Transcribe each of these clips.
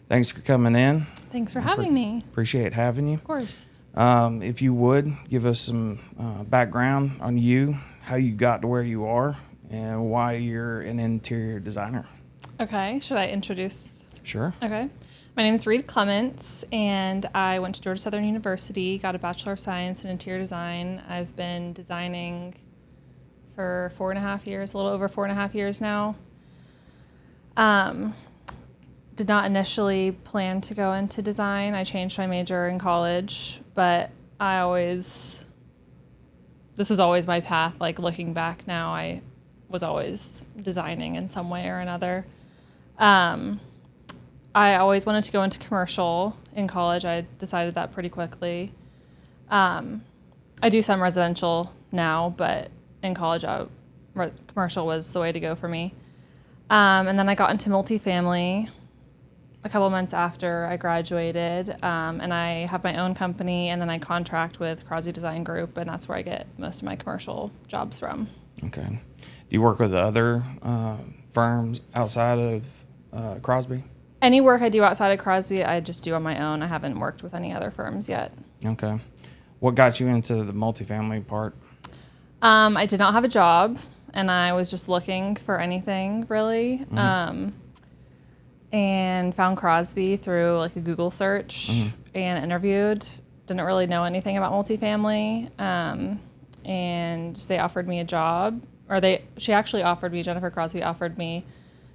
Thanks for coming in. Thanks for having me. Appreciate having you. Of course. If you would, give us some background on you, how you got to where you are, and why you're an interior designer. Okay. Should I introduce? Sure. Okay. My name is Reed Clements, and I went to Georgia Southern University, got a Bachelor of Science in Interior Design. I've been designing for 4.5 years, a little over 4.5 years now. Did not initially plan to go into design. I changed my major in college, but this was always my path. Like looking back now, I was always designing in some way or another. I always wanted to go into commercial in college. I decided that pretty quickly. I do some residential now, but in college, commercial was the way to go for me. And then I got into multifamily a couple months after I graduated, and I have my own company, and then I contract with Crosby Design Group, and that's where I get most of my commercial jobs from. Okay. Do you work with other firms outside of Crosby? Any work I do outside of Crosby, I just do on my own. I haven't worked with any other firms yet. Okay. What got you into the multifamily part? I did not have a job, and I was just looking for anything, really. Mm-hmm. And found Crosby through like a Google search and interviewed. Didn't really know anything about multifamily. And they offered me a job, Jennifer Crosby offered me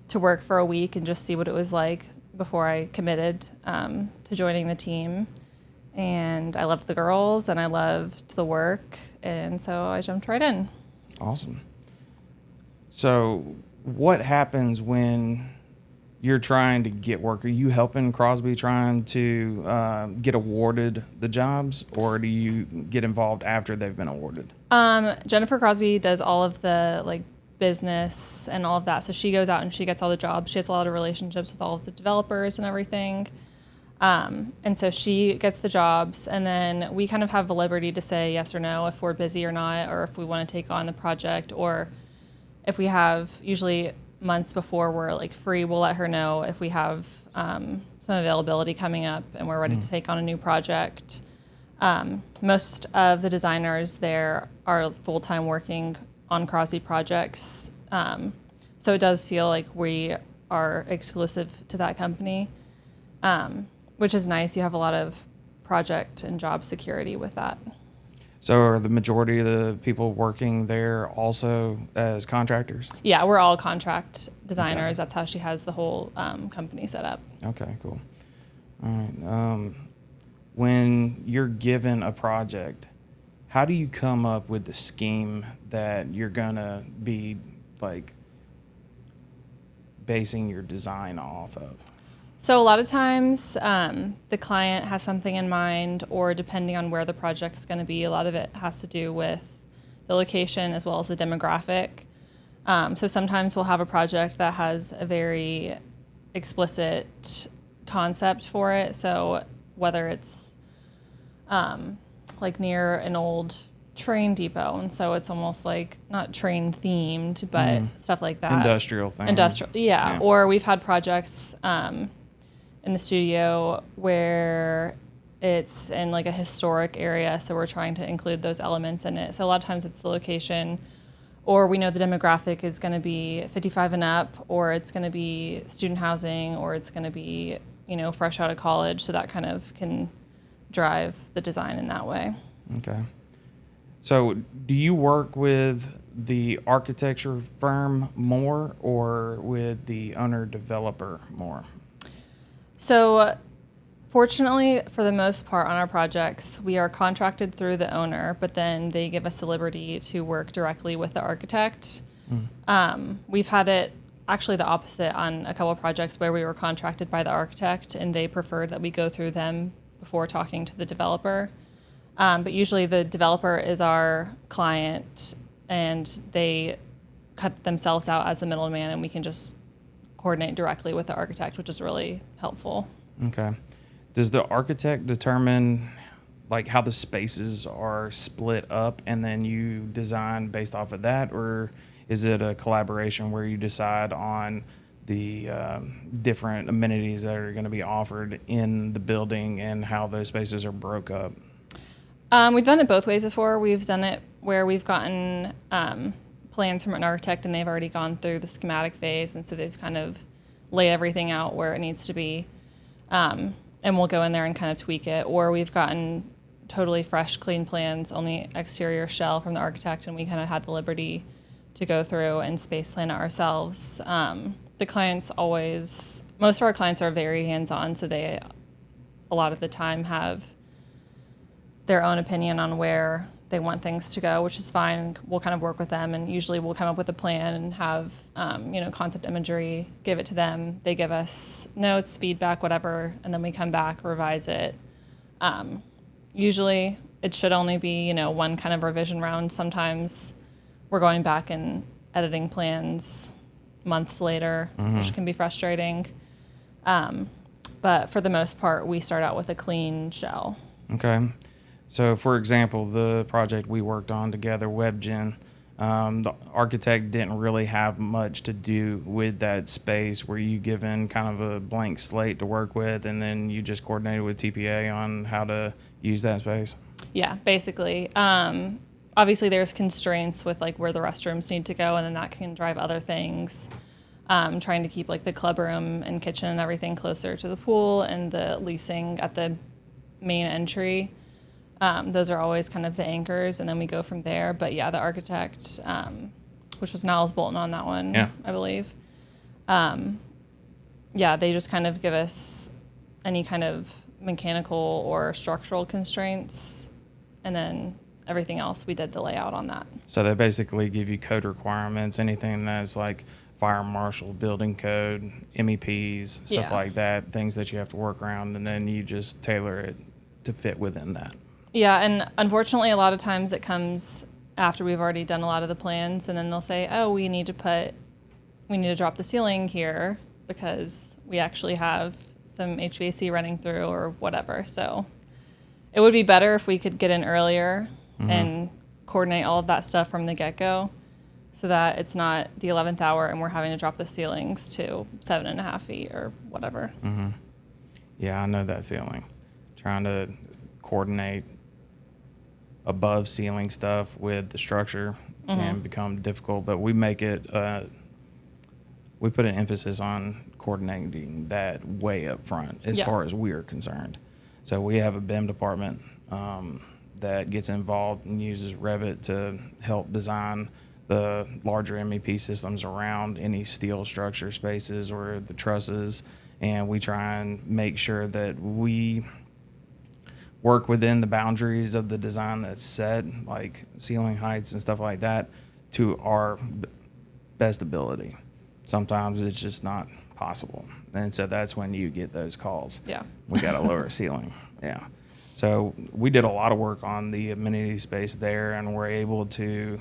to work for a week and just see what it was like before I committed to joining the team. And I loved the girls and I loved the work. And so I jumped right in. Awesome. So what happens when you're trying to get work? Are you helping Crosby trying to get awarded the jobs, or do you get involved after they've been awarded? Jennifer Crosby does all of the like business and all of that. So she goes out and she gets all the jobs. She has a lot of relationships with all of the developers and everything. And so she gets the jobs, and then we kind of have the liberty to say yes or no if we're busy or not, or if we want to take on the project, or if we have usually months before we're like free, we'll let her know if we have some availability coming up and we're ready to take on a new project. Most of the designers there are full-time working on Crosby projects. So it does feel like we are exclusive to that company, which is nice. You have a lot of project and job security with that. So are the majority of the people working there also as contractors? Yeah, we're all contract designers. Okay. That's how she has the whole company set up. Okay, cool. All right. When you're given a project, how do you come up with the scheme that you're going to be like basing your design off of? So a lot of times the client has something in mind, or depending on where the project's going to be, a lot of it has to do with the location as well as the demographic. So sometimes we'll have a project that has a very explicit concept for it. So whether it's like near an old train depot, and so it's almost like not train themed, but stuff like that. Industrial thing. Yeah. Or we've had projects in the studio where it's in like a historic area, so we're trying to include those elements in it. So a lot of times it's the location, or we know the demographic is going to be 55 and up, or it's going to be student housing, or it's going to be, fresh out of college. So that kind of can drive the design in that way. Okay. So do you work with the architecture firm more or with the owner-developer more? So fortunately, for the most part on our projects, we are contracted through the owner, but then they give us the liberty to work directly with the architect. We've had it actually the opposite on a couple of projects where we were contracted by the architect and they preferred that we go through them before talking to the developer. But usually the developer is our client and they cut themselves out as the middleman, and we can just coordinate directly with the architect, which is really helpful. Okay. Does the architect determine like how the spaces are split up and then you design based off of that, or is it a collaboration where you decide on the different amenities that are going to be offered in the building and how those spaces are broke up? We've done it both ways before. We've done it where we've gotten plans from an architect and they've already gone through the schematic phase, and so they've kind of laid everything out where it needs to be, and we'll go in there and kind of tweak it. Or we've gotten totally fresh, clean plans on the exterior shell from the architect, and we kind of had the liberty to go through and space plan it ourselves. The clients most of our clients are very hands-on, so they, a lot of the time, have their own opinion on where they want things to go, which is fine. We'll kind of work with them, and usually we'll come up with a plan and have, concept imagery, give it to them. They give us notes, feedback, whatever, and then we come back, revise it. Usually it should only be, one kind of revision round. Sometimes we're going back and editing plans months later, which can be frustrating. But for the most part, we start out with a clean shell. Okay. So, for example, the project we worked on together, WebGen, the architect didn't really have much to do with that space. Were you given kind of a blank slate to work with, and then you just coordinated with TPA on how to use that space? Yeah, basically. Obviously, there's constraints with like where the restrooms need to go, and then that can drive other things. Trying to keep like the club room and kitchen and everything closer to the pool, and the leasing at the main entry. Those are always kind of the anchors, and then we go from there. But yeah, the architect, which was Niles Bolton on that one, yeah, I believe. They just kind of give us any kind of mechanical or structural constraints, and then everything else we did the layout on that. So they basically give you code requirements, anything that's like fire marshal, building code, MEPs, stuff like that, things that you have to work around, and then you just tailor it to fit within that. Yeah, and unfortunately, a lot of times it comes after we've already done a lot of the plans, and then they'll say, "Oh, we need to drop the ceiling here because we actually have some HVAC running through or whatever." So it would be better if we could get in earlier and coordinate all of that stuff from the get-go, so that it's not the 11th hour and we're having to drop the ceilings to 7.5 feet or whatever. Mm-hmm. Yeah, I know that feeling. Trying to coordinate above ceiling stuff with the structure can become difficult, but we make it, we put an emphasis on coordinating that way up front as far as we're concerned. So we have a BIM department that gets involved and uses Revit to help design the larger MEP systems around any steel structure spaces or the trusses, and we try and make sure that we work within the boundaries of the design that's set, like ceiling heights and stuff like that, to our best ability. Sometimes it's just not possible, and so that's when you get those calls. Yeah, we got a lower ceiling. Yeah. So we did a lot of work on the amenity space there, and we're able to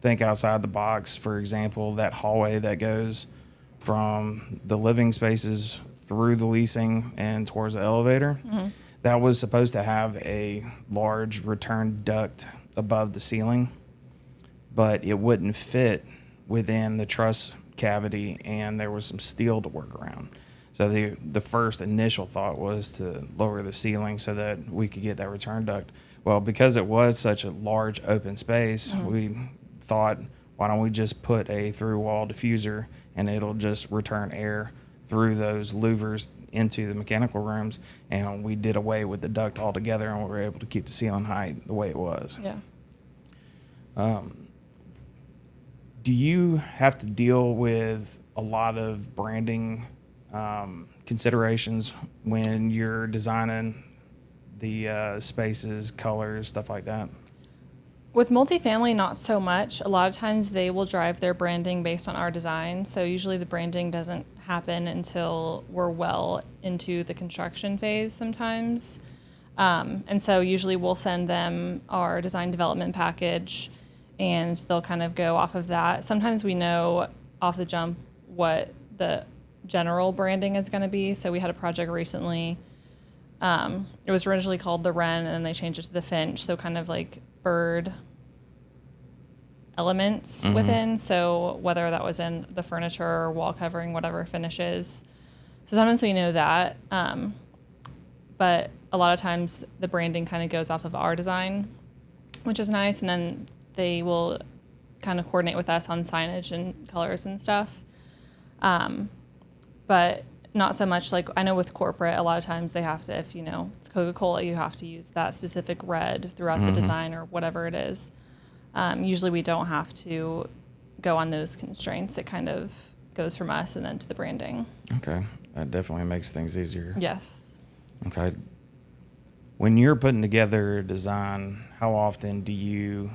think outside the box. For example, that hallway that goes from the living spaces through the leasing and towards the elevator, that was supposed to have a large return duct above the ceiling, but it wouldn't fit within the truss cavity, and there was some steel to work around. So the first initial thought was to lower the ceiling so that we could get that return duct. Well, because it was such a large open space, we thought, why don't we just put a through-wall diffuser, and it'll just return air through those louvers into the mechanical rooms, and we did away with the duct altogether, and we were able to keep the ceiling height the way it was. Yeah. Do you have to deal with a lot of branding considerations when you're designing the spaces, colors, stuff like that? With multifamily, not so much. A lot of times they will drive their branding based on our design. So usually the branding doesn't happen until we're well into the construction phase sometimes. And so usually we'll send them our design development package, and they'll kind of go off of that. Sometimes we know off the jump what the general branding is going to be. So we had a project recently. It was originally called the Wren, and then they changed it to the Finch. So kind of like bird elements within. So whether that was in the furniture or wall covering, whatever finishes. So sometimes we know that. But a lot of times the branding kind of goes off of our design, which is nice. And then they will kind of coordinate with us on signage and colors and stuff. But not so much like, I know with corporate, a lot of times they have to, if it's Coca-Cola, you have to use that specific red throughout the design or whatever it is. Usually we don't have to go on those constraints. It kind of goes from us and then to the branding. Okay. That definitely makes things easier. Yes. Okay. When you're putting together a design, how often do you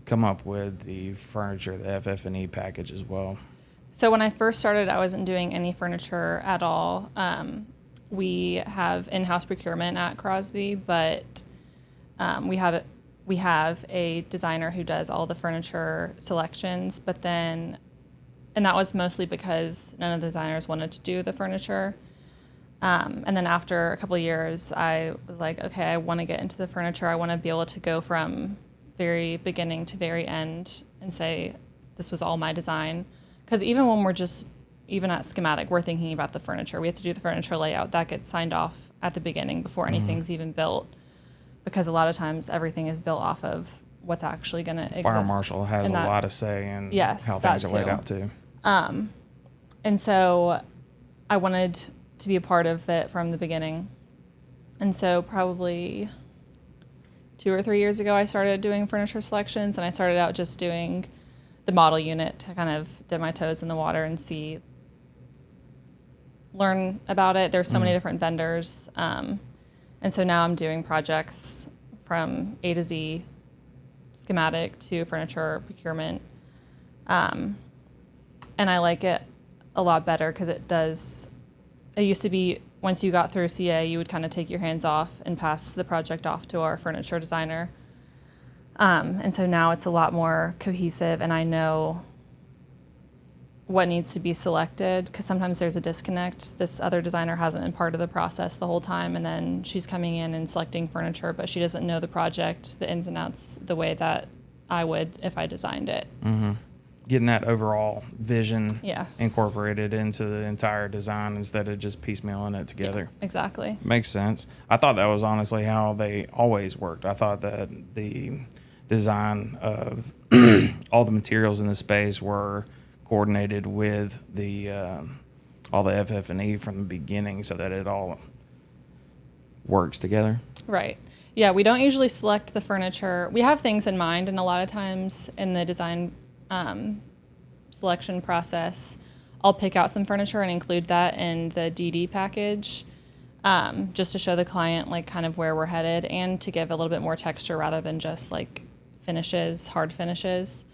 come up with the furniture, the FF&E package as well? So when I first started, I wasn't doing any furniture at all. We have in-house procurement at Crosby, but we have a designer who does all the furniture selections, and that was mostly because none of the designers wanted to do the furniture. And then after a couple of years, I was like, okay, I want to get into the furniture. I want to be able to go from very beginning to very end and say, this was all my design. Because even when even at schematic, we're thinking about the furniture. We have to do the furniture layout. That gets signed off at the beginning before anything's even built. Because a lot of times everything is built off of what's actually going to exist. Fire marshal has a lot of say in how things are laid out too. And so I wanted to be a part of it from the beginning. And so probably 2 or 3 years ago, I started doing furniture selections, and I started out just doing the model unit to kind of dip my toes in the water and learn about it. There's so many different vendors. And so now I'm doing projects from A to Z, schematic to furniture procurement. And I like it a lot better because it used to be once you got through CA, you would kind of take your hands off and pass the project off to our furniture designer. And so now it's a lot more cohesive, and I know what needs to be selected because sometimes there's a disconnect. This other designer hasn't been part of the process the whole time, and then she's coming in and selecting furniture, but she doesn't know the project, the ins and outs, the way that I would if I designed it. Mm-hmm. Getting that overall vision Yes. incorporated into the entire design instead of just piecemealing it together. Yeah, exactly. Makes sense. I thought that was honestly how they always worked. I thought that the design of all the materials in the space were coordinated with all the FF&E from the beginning so that it all works together. Right. Yeah, we don't usually select the furniture. We have things in mind, and a lot of times in the design selection process, I'll pick out some furniture and include that in the DD package, just to show the client like kind of where we're headed and to give a little bit more texture rather than just like finishes, hard finishes.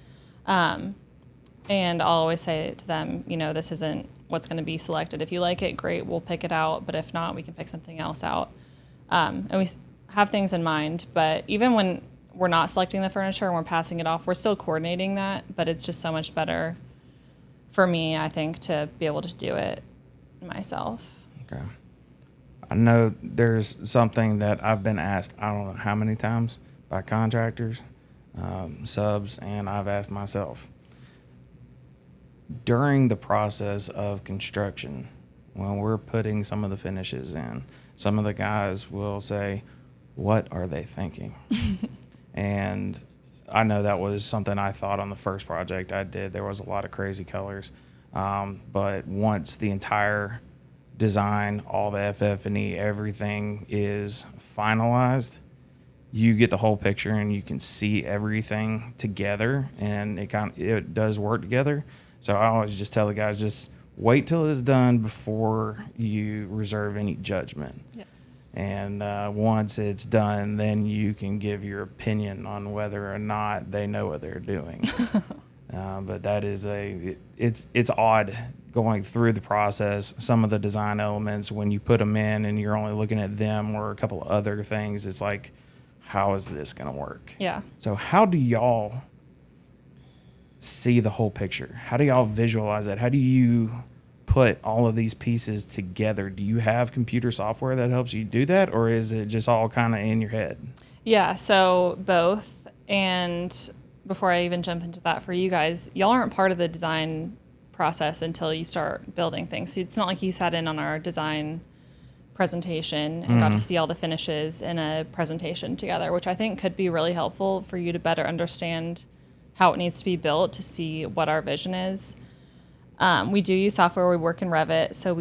And I'll always say to them, this isn't what's going to be selected. If you like it, great, we'll pick it out. But if not, we can pick something else out. And we have things in mind. But even when we're not selecting the furniture and we're passing it off, we're still coordinating that. But it's just so much better for me, I think, to be able to do it myself. Okay. I know there's something that I've been asked, I don't know how many times, by contractors, subs, and I've asked myself. During the process of construction, when we're putting some of the finishes in, some of the guys will say, what are they thinking? And I know that was something I thought on the first project I did. There was a lot of crazy colors. But once the entire design, all the FF&E, everything is finalized, you get the whole picture and you can see everything together, and it does work together. So I always just tell the guys, just wait till it's done before you reserve any judgment. Yes. And once it's done, then you can give your opinion on whether or not they know what they're doing. But that is it's odd going through the process. Some of the design elements, when you put them in and you're only looking at them or a couple of other things, it's like, how is this going to work? Yeah. So how do y'all see the whole picture? How do y'all visualize it? How do you put all of these pieces together? Do you have computer software that helps you do that, or is it just all kind of in your head? Yeah, so both. And before I even jump into that for you guys, y'all aren't part of the design process until you start building things. So it's not like you sat in on our design presentation and got to see all the finishes in a presentation together, which I think could be really helpful for you to better understand how it needs to be built, to see what our vision is. We do use software. We work in Revit, so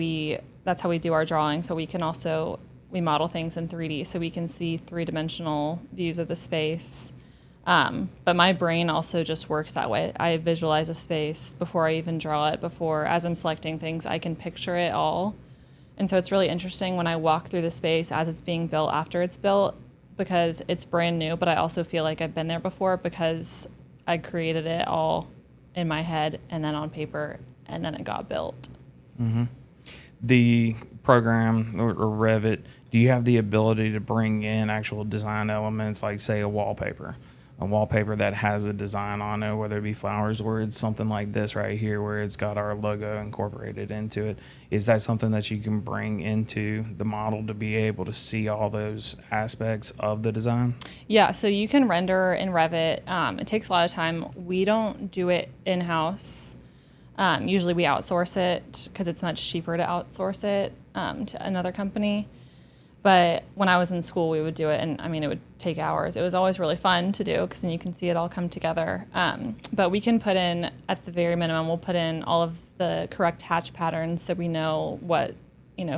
that's how we do our drawing. So we model things in 3D, so we can see three-dimensional views of the space. But my brain also just works that way. I visualize a space before I even draw it. As I'm selecting things, I can picture it all. And so it's really interesting when I walk through the space as it's being built, after it's built, because it's brand new, but I also feel like I've been there before because I created it all in my head and then on paper, and then it got built. Mm-hmm. The program or Revit, do you have the ability to bring in actual design elements, like say a wallpaper that has a design on it, whether it be flowers or it's something like this right here where it's got our logo incorporated into it? Is that something that you can bring into the model to be able to see all those aspects of the design? Yeah, so you can render in Revit. It takes a lot of time. We don't do it in-house. Usually we outsource it because it's much cheaper to outsource it to another company. But when I was in school, we would do it, and I mean, it would take hours. It was always really fun to do because then you can see it all come together. But we can put in, at the very minimum, we'll put in all of the correct hatch patterns so we know what,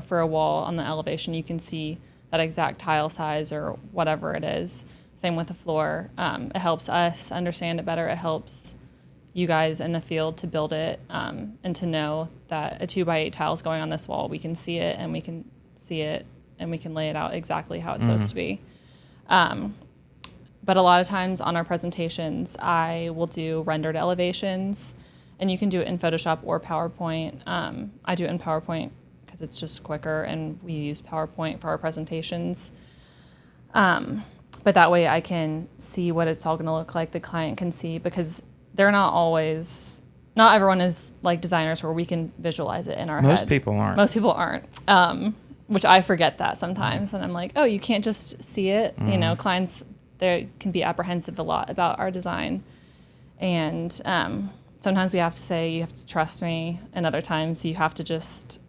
for a wall on the elevation, you can see that exact tile size or whatever it is. Same with the floor. It helps us understand it better. It helps you guys in the field to build it and to know that a 2x8 tile is going on this wall. We can see it, and we can see it, and we can lay it out exactly how it's supposed to be. But a lot of times on our presentations, I will do rendered elevations, and you can do it in Photoshop or PowerPoint. I do it in PowerPoint because it's just quicker, and we use PowerPoint for our presentations. But that way I can see what it's all going to look like. The client can see, because they're not everyone is like designers where we can visualize it in our head. Most people aren't. Which I forget that sometimes. And I'm like, oh, you can't just see it. Clients, they can be apprehensive a lot about our design. And sometimes we have to say, you have to trust me. And other times you have to just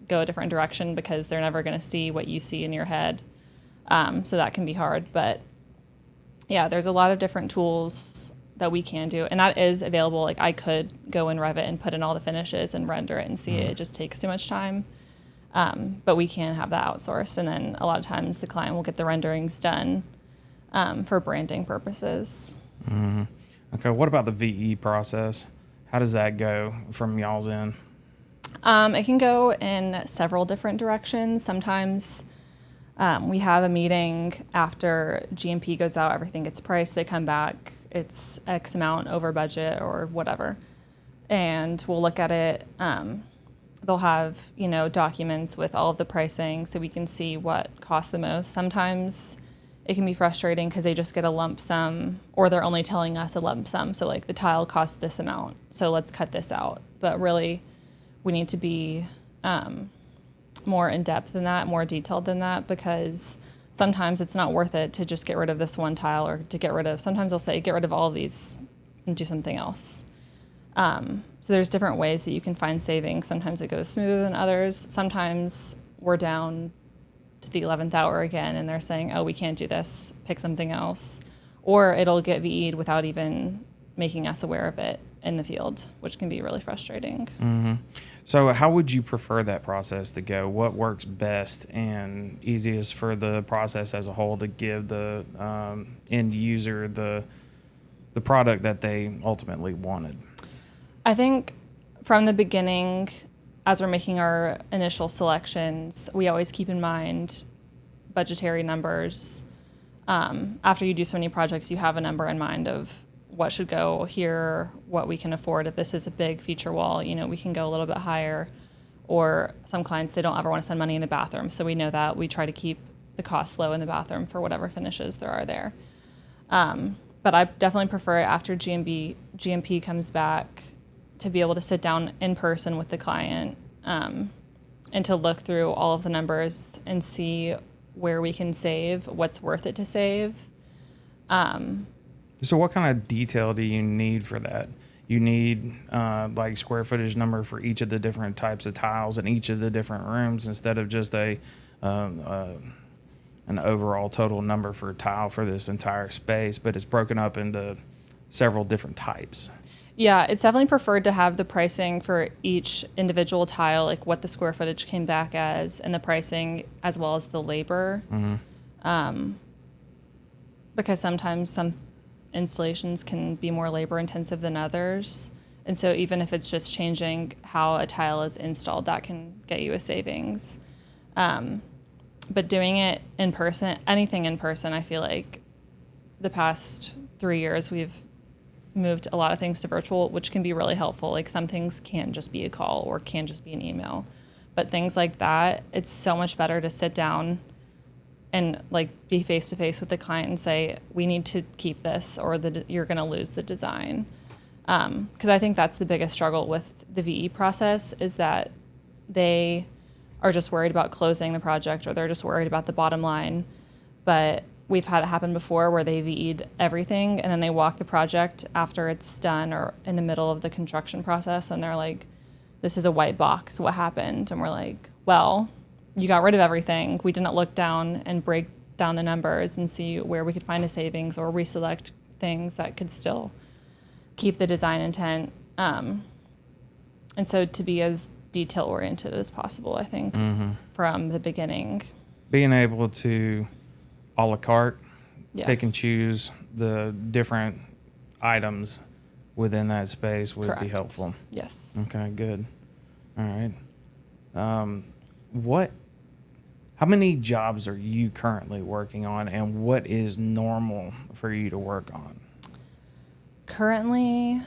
go a different direction because they're never going to see what you see in your head. So that can be hard. But yeah, there's a lot of different tools that we can do. And that is available. Like, I could go in Revit and put in all the finishes and render it and see it. It just takes too much time. But we can have that outsourced, and then a lot of times the client will get the renderings done for branding purposes. Mm-hmm. Okay, what about the VE process? How does that go from y'all's end? It can go in several different directions. Sometimes we have a meeting after GMP goes out, everything gets priced, they come back, it's X amount over budget or whatever, and we'll look at it. They'll have, documents with all of the pricing so we can see what costs the most. Sometimes it can be frustrating because they just get a lump sum, or they're only telling us a lump sum. So like, the tile costs this amount, so let's cut this out. But really, we need to be more in depth than that, more detailed than that, because sometimes it's not worth it to just get rid of this one tile, or to sometimes they'll say, get rid of all of these and do something else. So there's different ways that you can find savings. Sometimes it goes smoother than others. Sometimes we're down to the 11th hour again, and they're saying, oh, we can't do this, pick something else. Or it'll get VE'd without even making us aware of it in the field, which can be really frustrating. Mm-hmm. So how would you prefer that process to go? What works best and easiest for the process as a whole to give the end user the product that they ultimately wanted? I think from the beginning, as we're making our initial selections, we always keep in mind budgetary numbers. After you do so many projects, you have a number in mind of what should go here, what we can afford. If this is a big feature wall, we can go a little bit higher. Or some clients, they don't ever want to spend money in the bathroom, so we know that. We try to keep the costs low in the bathroom for whatever finishes there are there. But I definitely prefer it after GMP comes back, to be able to sit down in person with the client and to look through all of the numbers and see where we can save, what's worth it to save. So what kind of detail do you need for that? You need like square footage number for each of the different types of tiles in each of the different rooms instead of just um, uh, an overall total number for tile for this entire space, but it's broken up into several different types. Yeah, it's definitely preferred to have the pricing for each individual tile, like what the square footage came back as, and the pricing as well as the labor. Because sometimes some installations can be more labor intensive than others. And so even if it's just changing how a tile is installed, that can get you a savings. But doing it in person, anything in person, I feel like the past 3 years we've moved a lot of things to virtual, which can be really helpful. Like some things can just be a call or can just be an email. But things like that, it's so much better to sit down and like be face to face with the client and say, we need to keep this or you're going to lose the design. Because I think that's the biggest struggle with the VE process is that they are just worried about closing the project or they're just worried about the bottom line. But we've had it happen before where they VE'd everything and then they walk the project after it's done or in the middle of the construction process and they're like, this is a white box, what happened? And we're like, well, you got rid of everything. We didn't look down and break down the numbers and see where we could find a savings or reselect things that could still keep the design intent. And so to be as detail oriented as possible, I think, from the beginning. Being able to a la carte, Yeah. pick and choose the different items within that space would Correct. be helpful. Yes. Okay, good. All right. How many jobs are you currently working on, and what is normal for you to work on? Currently,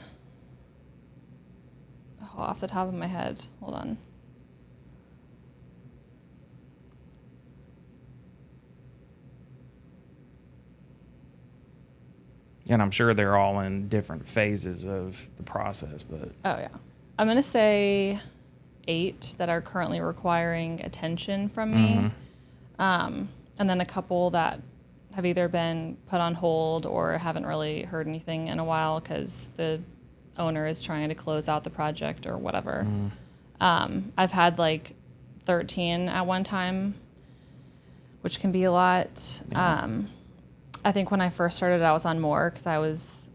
off the top of my head, hold on. And I'm sure they're all in different phases of the process, but Oh, yeah. I'm going to say 8 that are currently requiring attention from me. And then a couple that have either been put on hold or haven't really heard anything in a while because the owner is trying to close out the project or whatever. I've had like 13 at one time, which can be a lot. Yeah. I think when I first started, I was on more because I was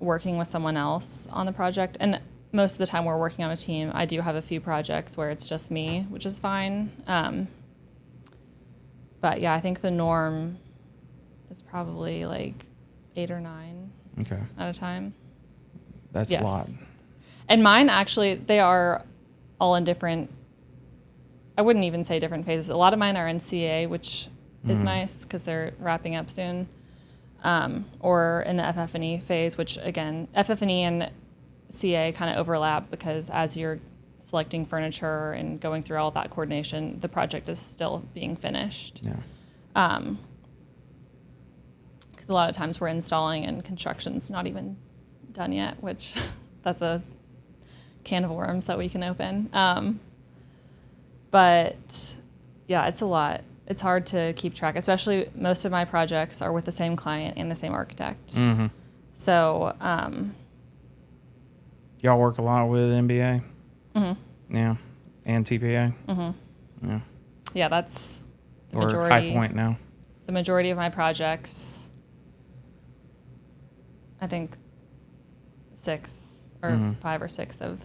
working with someone else on the project. And most of the time we're working on a team. I do have a few projects where it's just me, which is fine. But yeah, I think the norm is probably like 8 or 9 okay, at a time. that's Yes. a lot. And mine actually, they are all in different, I wouldn't even say different phases. A lot of mine are in CA, which is nice because they're wrapping up soon. Or in the FF&E phase, which again, FF&E and CA kind of overlap because as you're selecting furniture and going through all that coordination, the project is still being finished. Yeah. Because a lot of times we're installing and construction's not even done yet, which that's a can of worms that we can open. But yeah, it's a lot. It's hard to keep track, especially most of my projects are with the same client and the same architect. So, Y'all work a lot with NBA? Yeah. And TPA? Yeah. yeah, that's the Or majority. High Point now? The majority of my projects, I think 6 or 5 or 6 of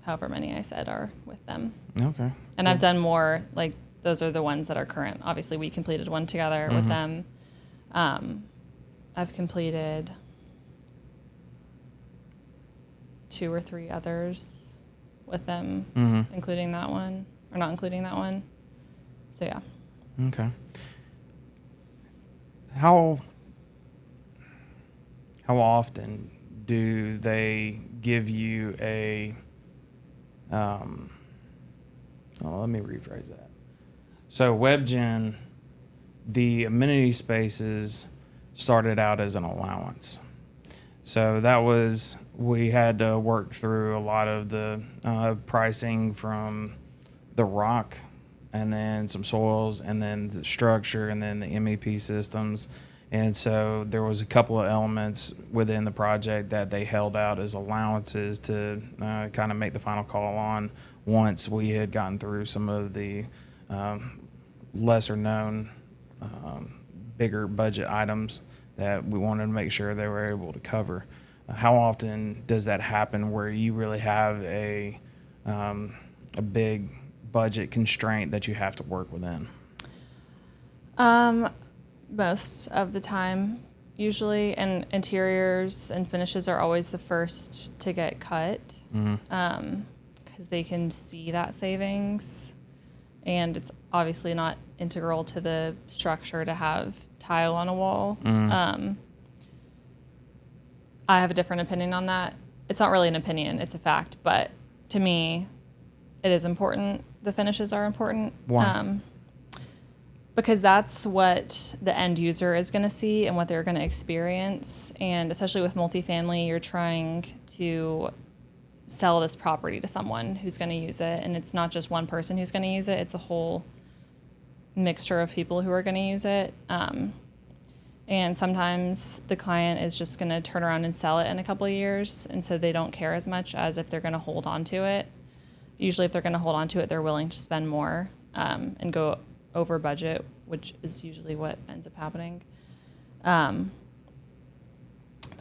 however many I said are with them. Okay. And I've done more, like those are the ones that are current. Obviously, we completed one together with them. I've completed 2 or 3 others with them, including that one, or not including that one. So, yeah. Okay. How often do they give you a let me rephrase that. So WebGen, the amenity spaces started out as an allowance. So that was, we had to work through a lot of the pricing from the rock and then some soils and then the structure and then the MEP systems. And so there was a couple of elements within the project that they held out as allowances to kind of make the final call on once we had gotten through some of the lesser known, bigger budget items that we wanted to make sure they were able to cover. How often does that happen where you really have a big budget constraint that you have to work within? Most of the time, usually, and interiors and finishes are always the first to get cut, because they can see that savings, and it's obviously not integral to the structure to have tile on a wall. I have a different opinion on that. It's not really an opinion, it's a fact, but to me, it is important. The finishes are important. Why? Because that's what the end user is going to see and what they're going to experience. And especially with multifamily, you're trying to sell this property to someone who's going to use it. And it's not just one person who's going to use it. It's a whole mixture of people who are going to use it. And sometimes the client is just going to turn around and sell it in a couple of years. And so they don't care as much as if they're going to hold on to it. Usually if they're going to hold on to it, they're willing to spend more and go over budget, which is usually what ends up happening. But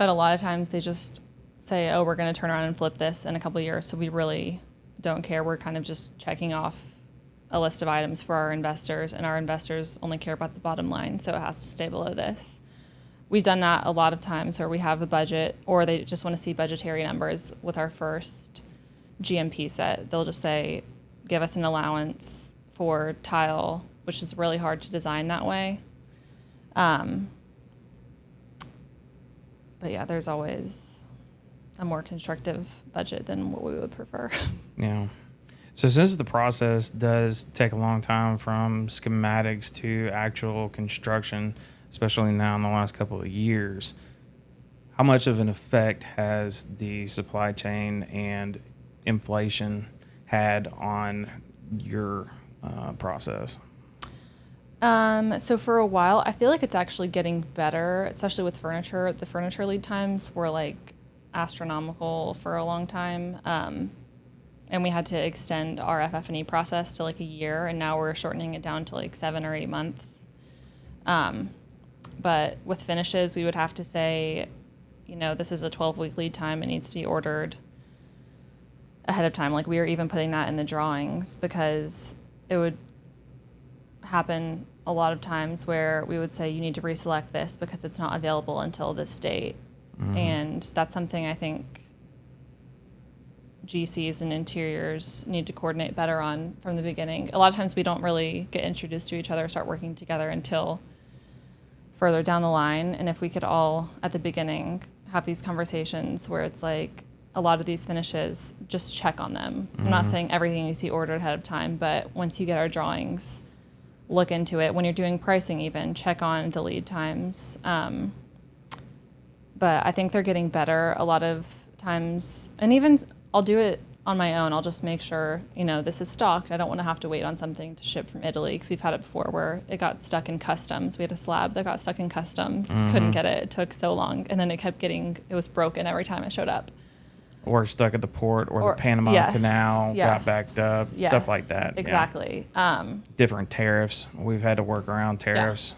a lot of times they just say, oh, we're going to turn around and flip this in a couple of years, so we really don't care. We're kind of just checking off a list of items for our investors, and our investors only care about the bottom line, so it has to stay below this. We've done that a lot of times where we have a budget, or they just want to see budgetary numbers with our first GMP set. They'll just say, give us an allowance for tile, which is really hard to design that way. But yeah, there's always a more constructive budget than what we would prefer. Yeah. So since the process does take a long time from schematics to actual construction, especially now in the last couple of years, how much of an effect has the supply chain and inflation had on your process? So for a while, I feel like it's actually getting better, especially with furniture. The furniture lead times were like astronomical for a long time. And we had to extend our FF&E process to like a year, and now we're shortening it down to like 7 or 8 months. But with finishes, we would have to say, this is a 12-week lead time. It needs to be ordered ahead of time. Like we were even putting that in the drawings because it would happen a lot of times where we would say you need to reselect this because it's not available until this date. And that's something I think GCs and interiors need to coordinate better on from the beginning. A lot of times we don't really get introduced to each other, start working together until further down the line. And if we could all at the beginning have these conversations where it's like a lot of these finishes, just check on them. I'm not saying everything needs to be ordered ahead of time, but once you get our drawings, look into it. When you're doing pricing even, check on the lead times. But I think they're getting better a lot of times. And even I'll do it on my own. I'll just make sure, this is stocked. I don't want to have to wait on something to ship from Italy because we've had it before where it got stuck in customs. We had a slab that got stuck in customs, couldn't get it. It took so long. And then it was broken every time it showed up. Or stuck at the port or the Panama Canal, got backed up, stuff like that. Exactly. Yeah. Different tariffs. We've had to work around tariffs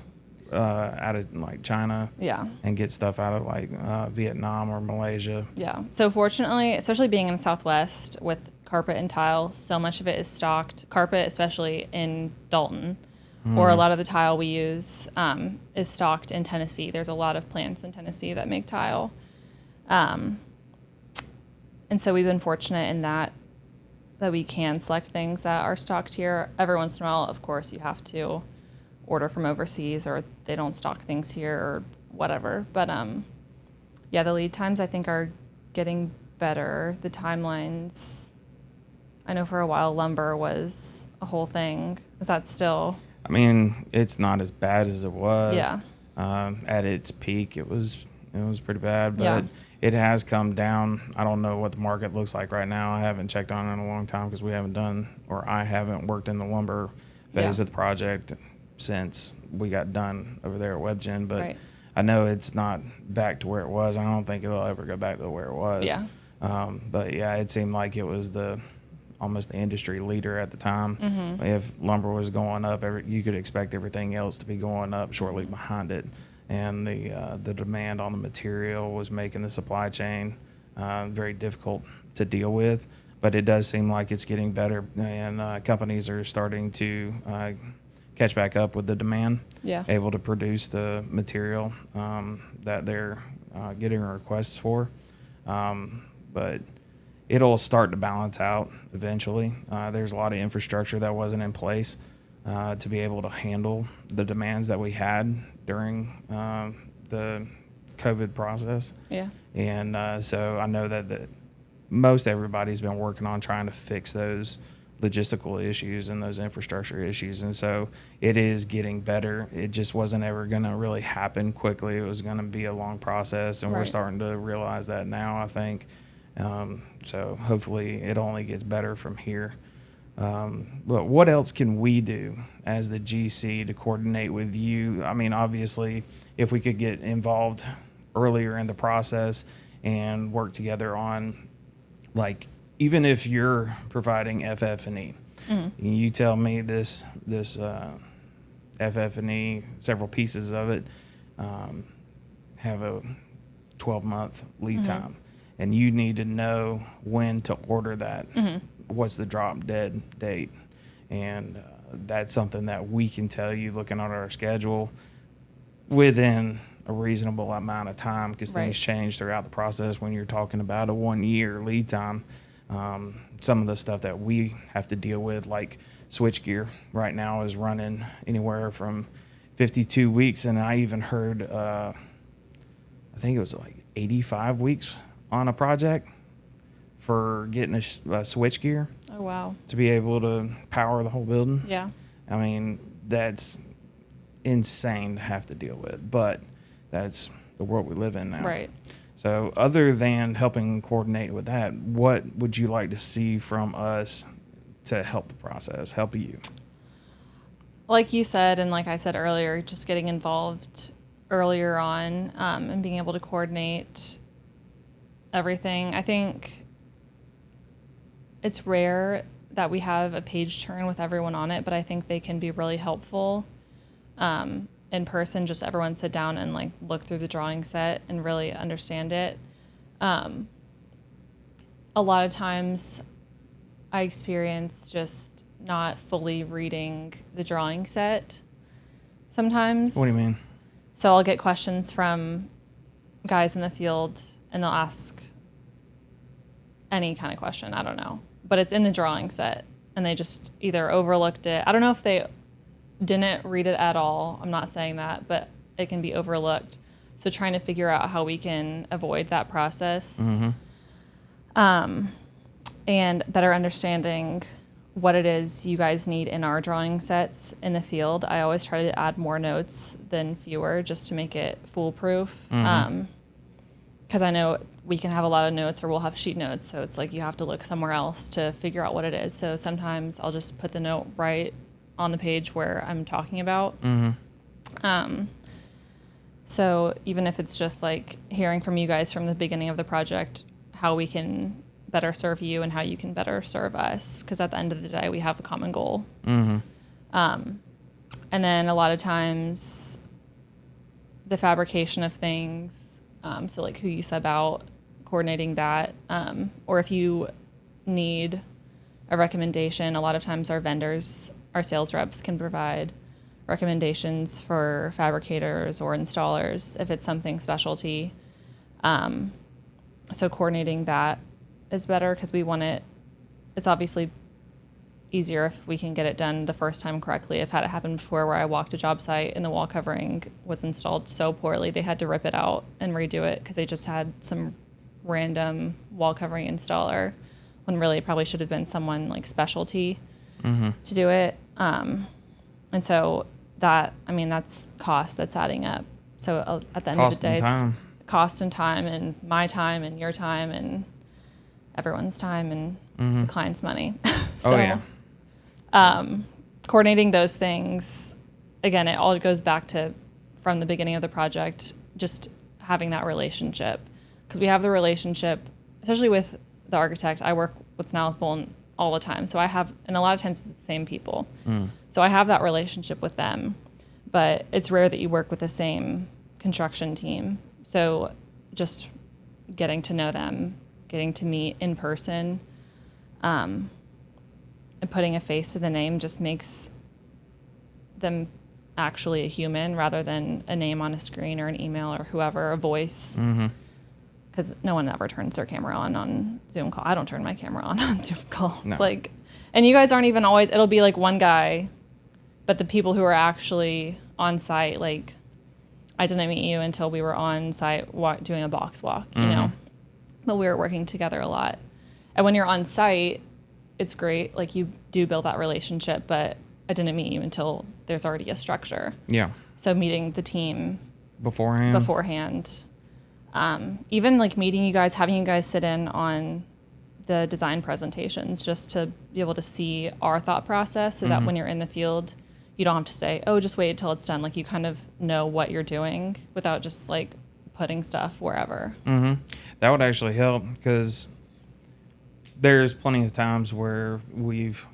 out of like China and get stuff out of like Vietnam or Malaysia. Yeah. So fortunately, especially being in the Southwest with carpet and tile, so much of it is stocked. Carpet, especially in Dalton, or a lot of the tile we use is stocked in Tennessee. There's a lot of plants in Tennessee that make tile. And so we've been fortunate in that we can select things that are stocked here. Every once in a while, of course, you have to order from overseas or they don't stock things here or whatever. But the lead times I think are getting better. The timelines, I know for a while lumber was a whole thing. Is that still? I mean, it's not as bad as it was. Yeah. At its peak, it was pretty bad, but it has come down. I don't know what the market looks like right now. I haven't checked on it in a long time because I haven't worked in the lumber phase of the project since we got done over there at WebGen. But I know it's not back to where it was. I don't think it'll ever go back to where it was. Yeah. But yeah, it seemed like it was almost the industry leader at the time. If lumber was going up, you could expect everything else to be going up shortly behind it. And the demand on the material was making the supply chain very difficult to deal with. But it does seem like it's getting better, and companies are starting to catch back up with the demand, able to produce the material that they're getting requests for. But it'll start to balance out eventually. There's a lot of infrastructure that wasn't in place to be able to handle the demands that we had during the COVID process. Yeah. And so I know that most everybody's been working on trying to fix those logistical issues and those infrastructure issues. And so it is getting better. It just wasn't ever going to really happen quickly. It was going to be a long process, and we're starting to realize that now, I think. So hopefully it only gets better from here. But what else can we do as the GC to coordinate with you? I mean, obviously, if we could get involved earlier in the process and work together on, like, even if you're providing FF&E, you tell me this FF&E, several pieces of it, have a 12-month lead time, and you need to know when to order that. What's the drop dead date? And that's something that we can tell you looking at our schedule within a reasonable amount of time, because things change throughout the process. When you're talking about a 1-year lead time, some of the stuff that we have to deal with, like switchgear right now, is running anywhere from 52 weeks. And I even heard, I think it was like 85 weeks on a project for getting a switchgear. Oh, wow. To be able to power the whole building. Yeah. I mean, that's insane to have to deal with, but that's the world we live in now. Right. So other than helping coordinate with that, what would you like to see from us to help the process, help you? Like you said, and like I said earlier, just getting involved earlier on, and being able to coordinate everything. I think it's rare that we have a page turn with everyone on it, but I think they can be really helpful in person. Just everyone sit down and like look through the drawing set and really understand it. A lot of times I experience just not fully reading the drawing set sometimes. What do you mean? So I'll get questions from guys in the field, and they'll ask any kind of question, I don't know, but it's in the drawing set, and they just either overlooked it. I don't know if they didn't read it at all. I'm not saying that, but it can be overlooked. So trying to figure out how we can avoid that process, and better understanding what it is you guys need in our drawing sets in the field. I always try to add more notes than fewer, just to make it foolproof. Because I know we can have a lot of notes, or we'll have sheet notes, so it's like you have to look somewhere else to figure out what it is. So sometimes I'll just put the note right on the page where I'm talking about. So even if it's just like hearing from you guys from the beginning of the project, how we can better serve you and how you can better serve us, because at the end of the day, we have a common goal. And then a lot of times the fabrication of things, so like who you sub out, coordinating that, or if you need a recommendation, a lot of times our vendors, our sales reps can provide recommendations for fabricators or installers if it's something specialty. So coordinating that is better, because we want it, it's obviously easier if we can get it done the first time correctly. I've had it happen before where I walked a job site and the wall covering was installed so poorly they had to rip it out and redo it because they just had some random wall covering installer, when really it probably should have been someone like specialty to do it. And so that, I mean, that's cost that's adding up. So at the end of the day, it's cost and time, and my time and your time and everyone's time and the client's money. So, coordinating those things, again, it all goes back to from the beginning of the project, just having that relationship, because we have the relationship, especially with the architect. I work with Niles Bolton all the time, so I have, and a lot of times it's the same people. So I have that relationship with them, but it's rare that you work with the same construction team. So just getting to know them, getting to meet in person, and putting a face to the name just makes them actually a human rather than a name on a screen or an email or whoever, a voice. Because no one ever turns their camera on Zoom call. I don't turn my camera on Zoom calls. No. Like, and you guys aren't even always, it'll be like one guy, but the people who are actually on site, like, I didn't meet you until we were on site doing a box walk, you know, but we were working together a lot. And when you're on site, it's great. Like, you do build that relationship, but I didn't meet you until there's already a structure. Yeah. So meeting the team beforehand. Even like meeting you guys, having you guys sit in on the design presentations, just to be able to see our thought process, so that when you're in the field, you don't have to say, oh, just wait until it's done. Like, you kind of know what you're doing without just like putting stuff wherever. That would actually help, because there's plenty of times where we've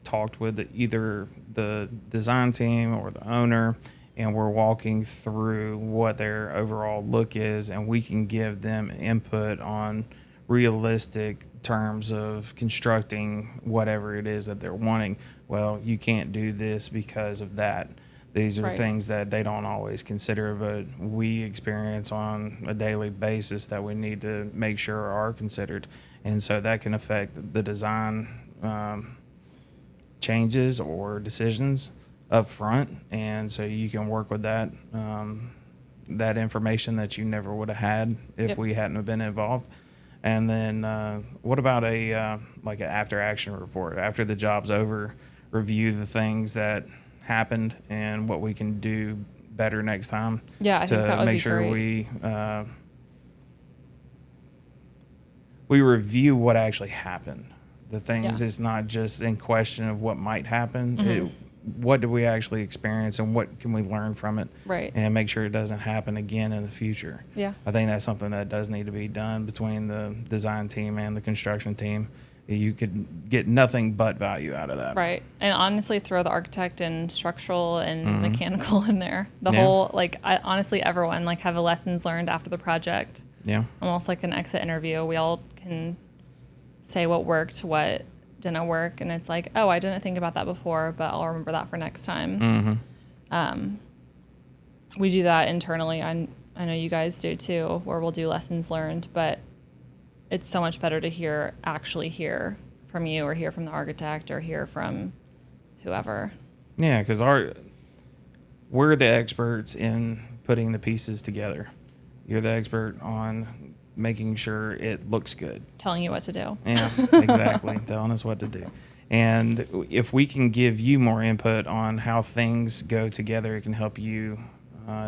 talked with either the design team or the owner, and we're walking through what their overall look is, and we can give them input on realistic terms of constructing whatever it is that they're wanting. Well, you can't do this because of that. These are things that they don't always consider, but we experience on a daily basis that we need to make sure are considered. And so that can affect the design changes or decisions up front. And so you can work with that, that information that you never would have had if we hadn't have been involved. And then what about like an after action report? After the job's over, review the things that happened and what we can do better next time. Yeah, I think that would make be sure great. we review what actually happened. The things Yeah. is not just in question of what might happen. What did we actually experience, and what can we learn from it? Right. And make sure it doesn't happen again in the future. Yeah. I think that's something that does need to be done between the design team and the construction team. You could get nothing but value out of that. Right. And honestly, throw the architect and structural and mechanical in there. The Yeah. whole, like, honestly, everyone, like, have a lessons learned after the project. Yeah. Almost like an exit interview. We all can say what worked, what didn't work. And it's like, oh, I didn't think about that before, but I'll remember that for next time. We do that internally. I know you guys do too, where we'll do lessons learned, but it's so much better to actually hear from you, or hear from the architect, or hear from whoever. Yeah, because we're the experts in putting the pieces together. You're the expert on making sure it looks good. Telling you what to do. Yeah, exactly. Telling us what to do. And if we can give you more input on how things go together, it can help you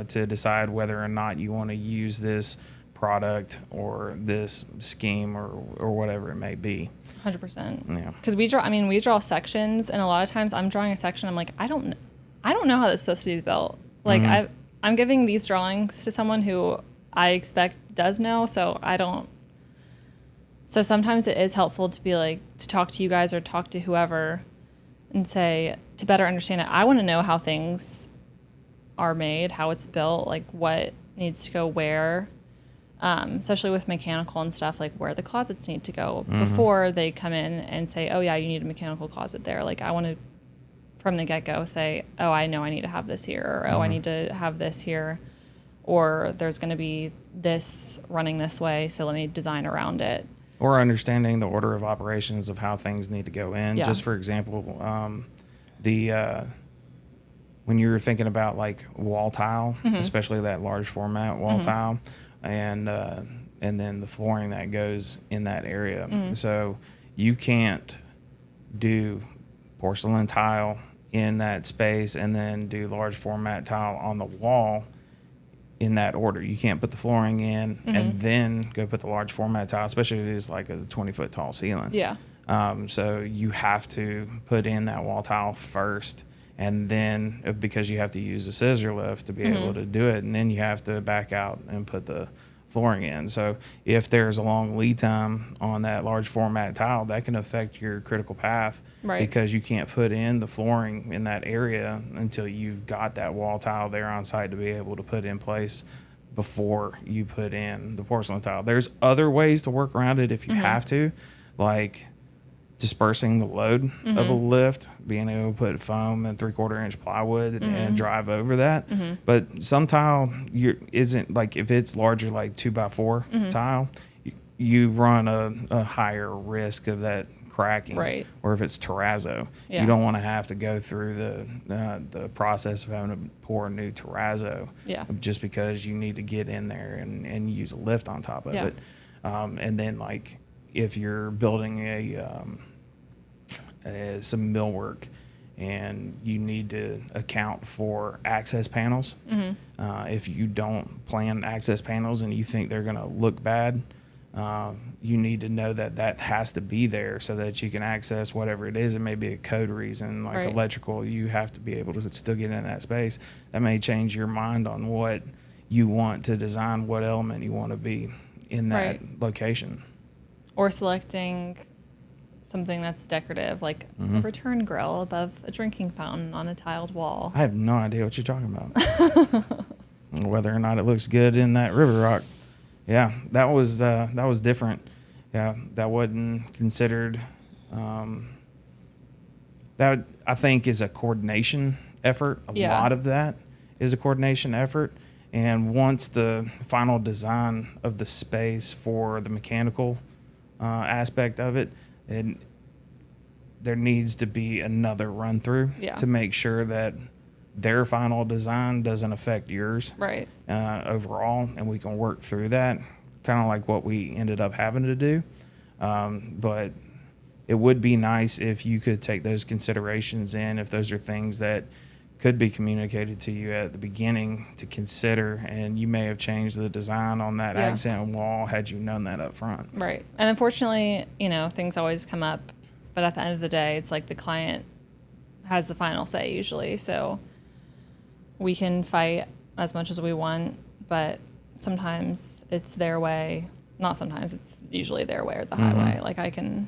to decide whether or not you want to use this product or this scheme or whatever it may be. 100%. Yeah. Because we draw sections, and a lot of times I'm drawing a section, I'm like, I don't know how this is supposed to be built. Like, I'm giving these drawings to someone who I expect does know, so I don't. So sometimes it is helpful to be like, to talk to you guys or talk to whoever and say, to better understand it, I want to know how things are made, how it's built, like what needs to go where, especially with mechanical and stuff, like where the closets need to go before they come in and say, oh yeah, you need a mechanical closet there. Like, I want to, from the get-go, say, oh, I know I need to have this here, or oh, I need to have this here, or there's going to be this running this way, so let me design around it. Or understanding the order of operations of how things need to go in. Yeah. Just for example, when you're thinking about like wall tile, especially that large format wall tile, and then the flooring that goes in that area. So you can't do porcelain tile in that space and then do large format tile on the wall in that order. You can't put the flooring in and then go put the large format tile, especially if it is like a 20-foot tall ceiling. Yeah. So you have to put in that wall tile first and then because you have to use a scissor lift to be able to do it, and then you have to back out and put the flooring in. So if there's a long lead time on that large format tile, that can affect your critical path, Right. because you can't put in the flooring in that area until you've got that wall tile there on site to be able to put in place before you put in the porcelain tile. There's other ways to work around it if you have to, like dispersing the load of a lift, being able to put foam and 3/4 inch plywood and drive over that. But some tile isn't, like if it's larger, like 2x4 tile, you run a higher risk of that cracking. Right. Or if it's terrazzo, Yeah. you don't want to have to go through the process of having to pour a new terrazzo. Yeah. Just because you need to get in there and use a lift on top of Yeah. it. And then like if you're building some millwork and you need to account for access panels, if you don't plan access panels and you think they're going to look bad, you need to know that that has to be there so that you can access whatever it is. It may be a code reason, like Right. electrical. You have to be able to still get in that space. That may change your mind on what you want to design, what element you want to be in that Right. location. Or selecting something that's decorative, like a return grill above a drinking fountain on a tiled wall. I have no idea what you're talking about. Whether or not it looks good in that river rock. Yeah, that was different. Yeah, that wasn't considered. That I think is a coordination effort. A Yeah. lot of that is a coordination effort. And once the final design of the space for the mechanical aspect of it, and there needs to be another run through Yeah. to make sure that their final design doesn't affect yours Right. overall, and we can work through that, kind of like what we ended up having to do. But it would be nice if you could take those considerations in, if those are things that could be communicated to you at the beginning to consider, and you may have changed the design on that Yeah. accent wall had you known that up front. Right. And unfortunately, things always come up, but at the end of the day, it's like the client has the final say usually. So we can fight as much as we want, but sometimes it's their way. Not sometimes, it's usually their way or the highway. Like I can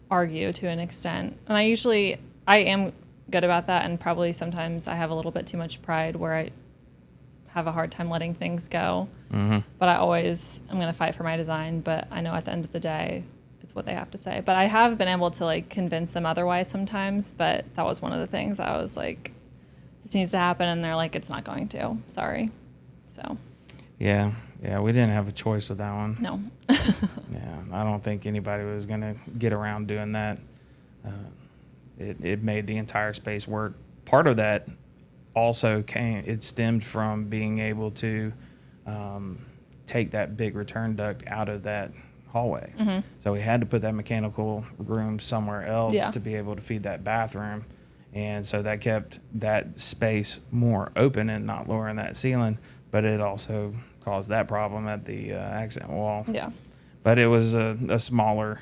argue to an extent. And I am good about that, and probably sometimes I have a little bit too much pride where I have a hard time letting things go. But I'm going to fight for my design, but I know at the end of the day, it's what they have to say. But I have been able to like convince them otherwise sometimes, but that was one of the things I was like, this needs to happen, and they're like, it's not going to. Sorry. So. Yeah, we didn't have a choice with that one. No. Yeah, I don't think anybody was going to get around doing that. It made the entire space work. Part of that also stemmed from being able to take that big return duct out of that hallway. So we had to put that mechanical room somewhere else to be able to feed that bathroom. And so that kept that space more open and not lowering that ceiling, but it also caused that problem at the accent wall. Yeah. But it was a smaller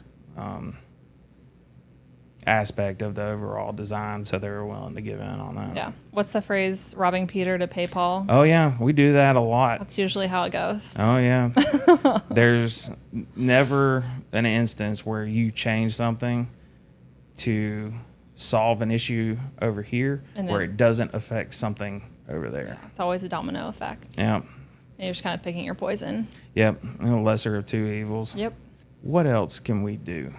aspect of the overall design, so they were willing to give in on that. Yeah. What's the phrase, robbing Peter to pay Paul? Oh, yeah, we do that a lot. That's usually how it goes. Oh, yeah. There's never an instance where you change something to solve an issue over here And where then- it doesn't affect something over there. It's always a domino effect. Yeah. And you're just kind of picking your poison. Yep. The lesser of two evils. Yep. What else can we do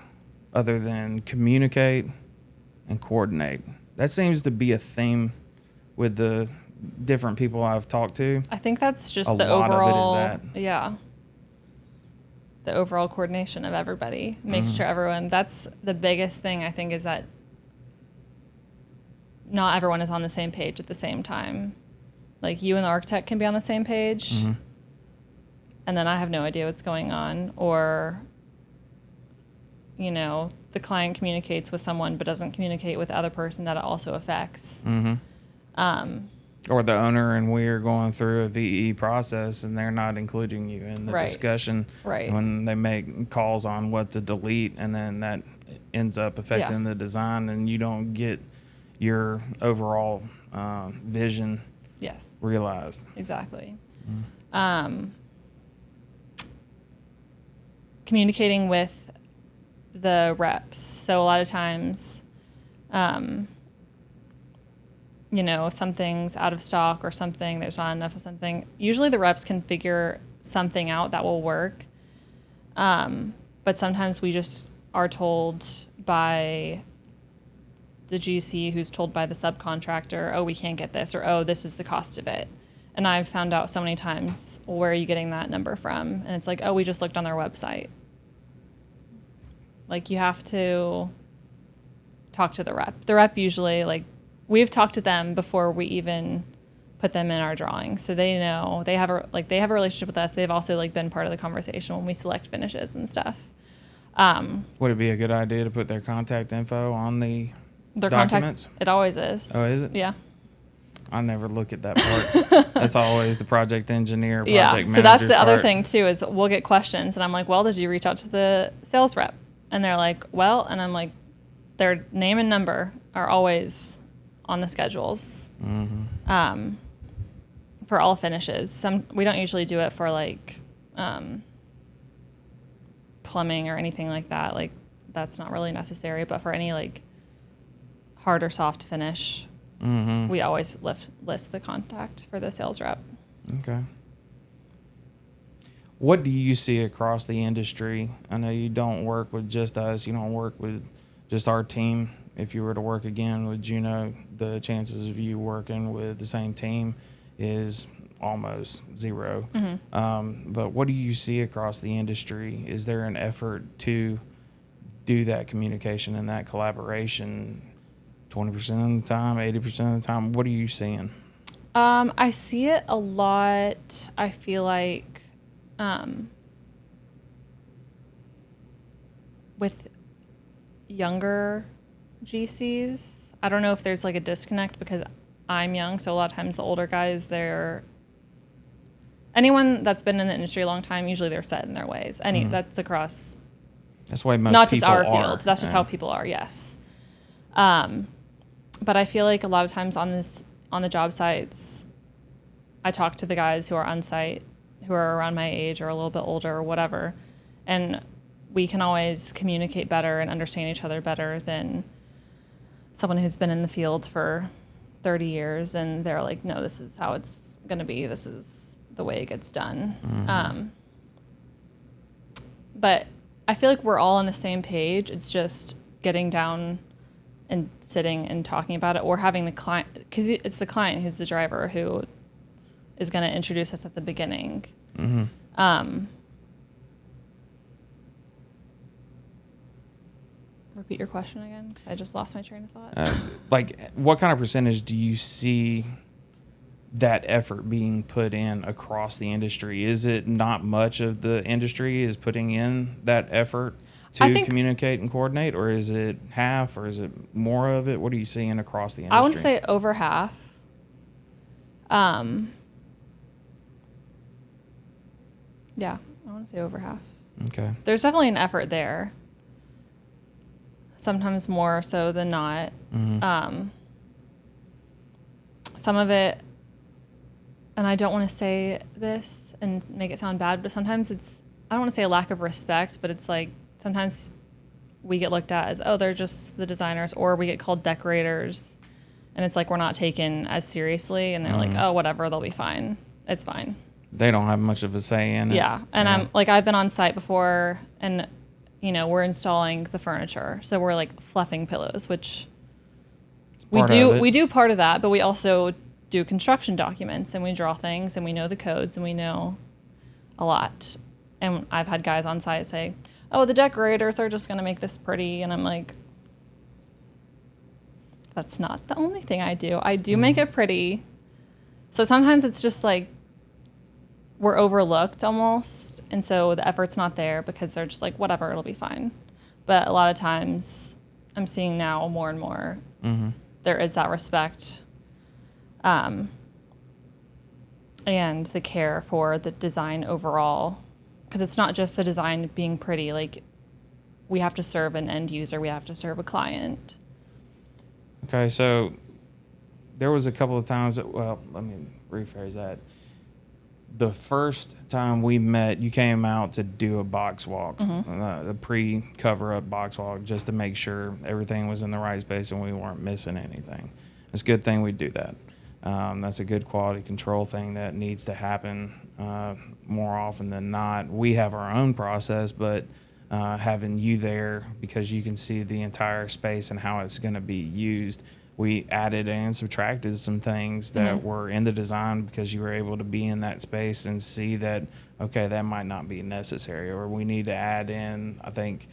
other than communicate and coordinate? That seems to be a theme with the different people I've talked to. I think that's just A the lot of it is overall. that. Yeah. The overall coordination of everybody, making sure everyone. That's the biggest thing I think, is that not everyone is on the same page at the same time. Like you and the architect can be on the same page, and then I have no idea what's going on, or the client communicates with someone but doesn't communicate with the other person that it also affects. Or the owner and we are going through a VE process and they're not including you in the Right. discussion Right. when they make calls on what to delete, and then that ends up affecting the design, and you don't get your overall vision Yes. realized. Exactly. Mm. Communicating with the reps. So a lot of times, you know, something's out of stock or something, there's not enough of something. Usually the reps can figure something out that will work. But sometimes we just are told by the GC who's told by the subcontractor, oh, we can't get this, or oh, this is the cost of it. And I've found out so many times, well, where are you getting that number from? And it's like, oh, we just looked on their website. Like, you have to talk to the rep. The rep usually, like, we've talked to them before we even put them in our drawing. So they know, they have a relationship with us. They've also, like, been part of the conversation when we select finishes and stuff. Would it be a good idea to put their contact info on the Their documents? contact, it always is. Oh, is it? Yeah. I never look at that part. That's always the project engineer, project manager. So that's the other thing too, is we'll get questions and I'm like, well, did you reach out to the sales rep? And they're like, well, and I'm like, their name and number are always on the schedules. Mm-hmm. For all finishes. We don't usually do it for like plumbing or anything like that. Like, that's not really necessary, but for any like hard or soft finish, Mm-hmm. we always list the contact for the sales rep. Okay. What do you see across the industry? I know you don't work with just us. You don't work with just our team. If you were to work again with Juno, the chances of you working with the same team is almost zero. Mm-hmm. But what do you see across the industry? Is there an effort to do that communication and that collaboration 20% of the time, 80% of the time? What are you seeing? I see it a lot. I feel like with younger GCs, I don't know if there's like a disconnect because I'm young, so a lot of times the older guys, anyone that's been in the industry a long time, usually they're set in their ways. That's across. That's why most not people just our are. field. That's just how people are. Yes. But I feel like a lot of times on the job sites, I talk to the guys who are on site, who are around my age or a little bit older or whatever, and we can always communicate better and understand each other better than someone who's been in the field for 30 years and they're like, no, this is how it's going to be. This is the way it gets done. Mm-hmm. But I feel like we're all on the same page. It's just getting down and sitting and talking about it, or having the client, because it's the client who's the driver who is going to introduce us at the beginning. Mm-hmm. Repeat your question again, because I just lost my train of thought. Like, what kind of percentage do you see that effort being put in across the industry? Is it not much of the industry is putting in that effort to communicate and coordinate, or is it half, or is it more of it? What are you seeing across the industry? I want to say over half. Yeah, I want to say over half. Okay. There's definitely an effort there. Sometimes more so than not. Mm-hmm. Some of it, and I don't want to say this and make it sound bad, but sometimes I don't want to say a lack of respect, but it's like sometimes we get looked at as, oh, they're just the designers, or we get called decorators, and it's like we're not taken as seriously, and they're like, oh, whatever, they'll be fine. It's fine. They don't have much of a say in it. Yeah, and I'm like, I've been on site before, and we're installing the furniture, so we're like fluffing pillows, which we do part of that, but we also do construction documents, and we draw things, and we know the codes, and we know a lot. And I've had guys on site say, oh, the decorators are just going to make this pretty. And I'm like, that's not the only thing I do. I do make it pretty. So sometimes it's just like we're overlooked almost. And so the effort's not there because they're just like, whatever, it'll be fine. But a lot of times I'm seeing now more and more there is that respect and the care for the design overall. Because it's not just the design being pretty. Like, we have to serve an end user. We have to serve a client. Okay, so there was a couple of times that, well, let me rephrase that. The first time we met, you came out to do a box walk, the pre-cover-up box walk, just to make sure everything was in the right space and we weren't missing anything. It's a good thing we do that. That's a good quality control thing that needs to happen more often than not. We have our own process, but having you there because you can see the entire space and how it's going to be used, we added and subtracted some things that were in the design because you were able to be in that space and see that, okay, that might not be necessary, or we need to add in, I think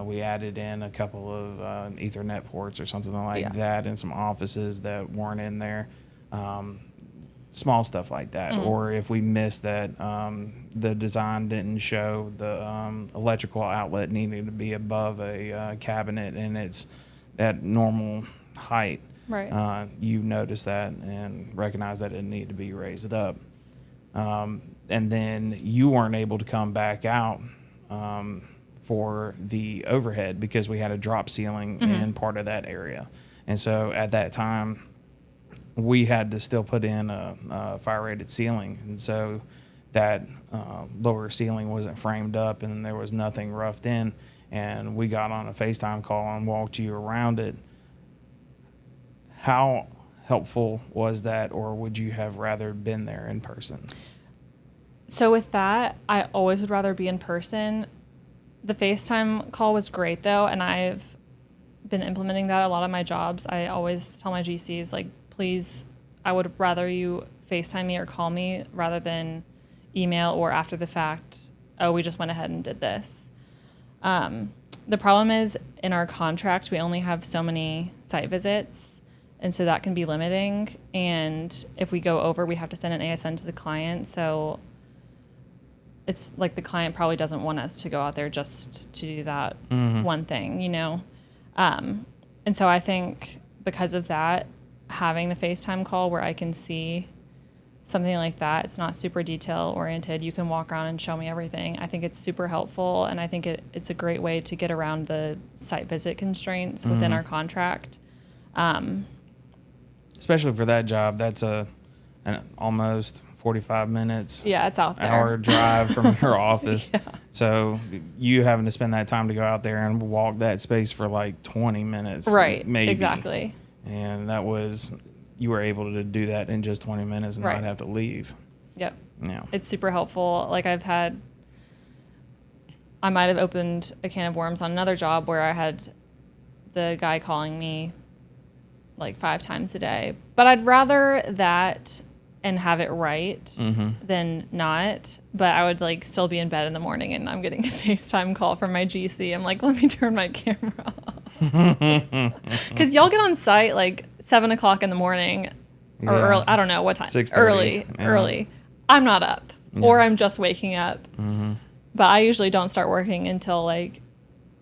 we added in a couple of Ethernet ports or something like that in some offices that weren't in there. Small stuff like that. Or if we missed that the design didn't show the electrical outlet needing to be above a cabinet and it's at normal height. Right. You notice that and recognize that it needed to be raised up. And then you weren't able to come back out for the overhead because we had a drop ceiling in part of that area. And so at that time, we had to still put in a fire-rated ceiling. And so that lower ceiling wasn't framed up and there was nothing roughed in. And we got on a FaceTime call and walked you around it. How helpful was that, or would you have rather been there in person? So with that, I always would rather be in person. The FaceTime call was great, though, and I've been implementing that a lot of my jobs. I always tell my GCs, like, please, I would rather you FaceTime me or call me rather than email or after the fact, oh, we just went ahead and did this. The problem is in our contract, we only have so many site visits. And so that can be limiting. And if we go over, we have to send an ASN to the client. So it's like the client probably doesn't want us to go out there just to do that one thing, you know? And so I think because of that, having the FaceTime call where I can see something like that, it's not super detail oriented. You can walk around and show me everything. I think it's super helpful. And I think it's a great way to get around the site visit constraints within our contract. Especially for that job, that's an almost 45 minutes. Yeah, it's out there. Hour drive from your office. Yeah. So you having to spend that time to go out there and walk that space for like 20 minutes. Right, maybe. exactly. And you were able to do that in just 20 minutes and not have to leave. Yep. Yeah. It's super helpful. Like I might have opened a can of worms on another job where I had the guy calling me like 5 times a day. But I'd rather that and have it right than not. But I would like still be in bed in the morning and I'm getting a FaceTime call from my GC. I'm like, let me turn my camera off. Because y'all get on site like 7 o'clock in the morning or early, I don't know what time. 6:30. Early. I'm not up or I'm just waking up. But I usually don't start working until like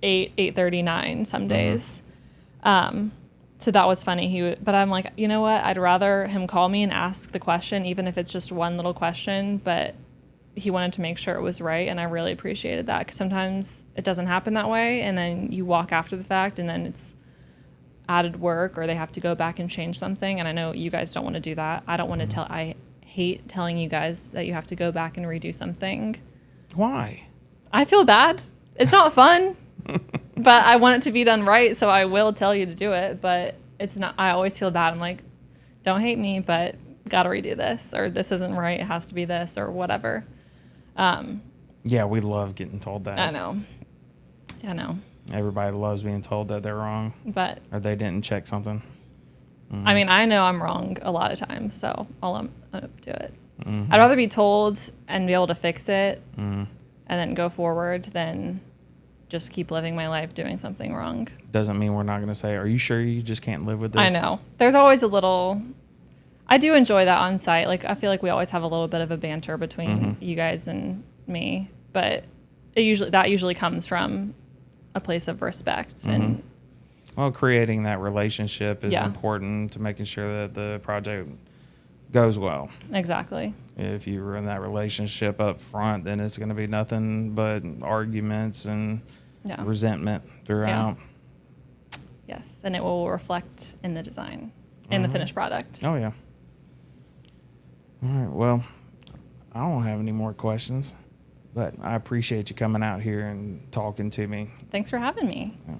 8:30, 9 some days. So that was funny. But I'm like, you know what? I'd rather him call me and ask the question, even if it's just one little question. But he wanted to make sure it was right, and I really appreciated that because sometimes it doesn't happen that way, and then you walk after the fact, and then it's added work, or they have to go back and change something. And I know you guys don't want to do that. I don't want to tell. I hate telling you guys that you have to go back and redo something. Why? I feel bad. It's not fun. But I want it to be done right, so I will tell you to do it. But it's not. I always feel bad. I'm like, don't hate me, but gotta redo this, or this isn't right. It has to be this, or whatever. Yeah, we love getting told that. I know. Everybody loves being told that they're wrong, but or they didn't check something. I mean, I know I'm wrong a lot of times, so I'll do it. I'd rather be told and be able to fix it, and then go forward than just keep living my life doing something wrong. Doesn't mean we're not going to say, are you sure you just can't live with this? I know. There's always a little... I do enjoy that on site. Like, I feel like we always have a little bit of a banter between you guys and me. But that usually comes from a place of respect. And well, creating that relationship is important to making sure that the project goes well. Exactly. If you were in that relationship up front, then it's going to be nothing but arguments and resentment throughout. Yes, and it will reflect in the design, in the finished product. Oh, yeah. All right. Well, I don't have any more questions, but I appreciate you coming out here and talking to me. Thanks for having me. Yeah.